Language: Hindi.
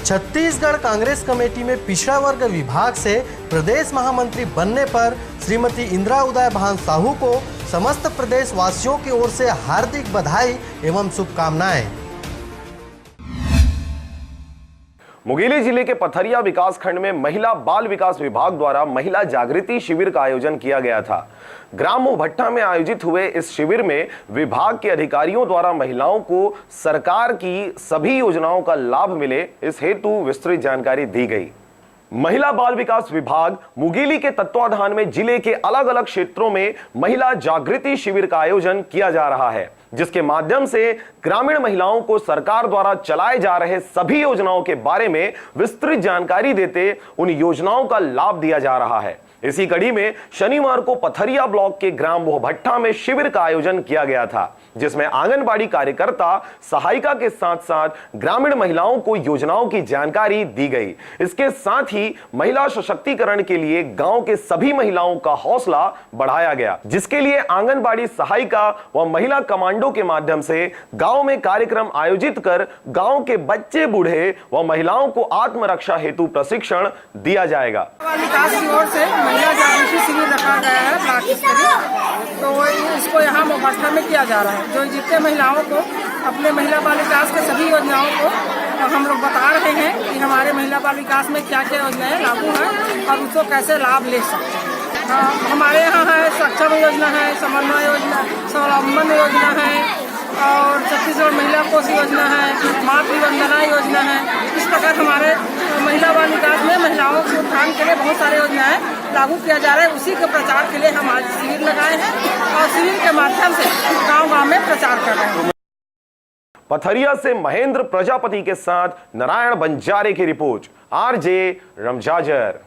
छत्तीसगढ़ कांग्रेस कमेटी में पिछड़ा वर्ग विभाग से प्रदेश महामंत्री बनने पर श्रीमती इंदिरा उदय भान साहू को समस्त प्रदेश वासियों की ओर से हार्दिक बधाई एवं शुभकामनाएं। मुंगेली जिले के पथरिया विकास खंड में महिला बाल विकास विभाग द्वारा महिला जागृति शिविर का आयोजन किया गया था। ग्राम मोहभट्टा में आयोजित हुए इस शिविर में विभाग के अधिकारियों द्वारा महिलाओं को सरकार की सभी योजनाओं का लाभ मिले, इस हेतु विस्तृत जानकारी दी गई। महिला बाल विकास विभाग मुंगेली के तत्वाधान में जिले के अलग अलग क्षेत्रों में महिला जागृति शिविर का आयोजन किया जा रहा है, जिसके माध्यम से ग्रामीण महिलाओं को सरकार द्वारा चलाए जा रहे सभी योजनाओं के बारे में विस्तृत जानकारी देते उन योजनाओं का लाभ दिया जा रहा है। इसी कड़ी में शनिवार को पथरिया ब्लॉक के ग्राम मोहभट्टा में शिविर का आयोजन किया गया था, जिसमें आंगनबाड़ी कार्यकर्ता सहायिका के साथ साथ ग्रामीण महिलाओं को योजनाओं की जानकारी दी गई। इसके साथ ही महिला सशक्तिकरण के लिए गांव के सभी महिलाओं का हौसला बढ़ाया गया, जिसके लिए आंगनबाड़ी सहायिका व महिला कमांडो के माध्यम से गांव में कार्यक्रम आयोजित कर गांव के बच्चे बूढ़े व महिलाओं को आत्मरक्षा हेतु प्रशिक्षण दिया जाएगा। महिला जागृति शिविर रखा गया है ब्लॉक स्तरीय, तो इसको यहाँ मोहभट्टा में किया जा रहा है। जो जितने महिलाओं को अपने महिला बाल विकास के सभी योजनाओं को हम लोग बता रहे हैं कि हमारे महिला बाल विकास में क्या क्या योजनाएं लागू हैं और उसको कैसे लाभ ले सकते हैं। हमारे यहाँ है सक्षम योजना है, समन्वय योजना, स्वावलंबन योजना है और छत्तीसगढ़ महिला कोष योजना है, मातृ वंदना योजना है। इस प्रकार हमारे महिला बाल विकास में महिलाओं के उत्थान के लिए बहुत सारे योजनाएं लागू किया जा रहा है। उसी के प्रचार के लिए हम आज शिविर लगाए हैं और शिविर के माध्यम से गांव-गांव में प्रचार कर रहे हैं। पथरिया से महेंद्र प्रजापति के साथ नारायण बंजारे की रिपोर्ट, आरजे रमजाजर।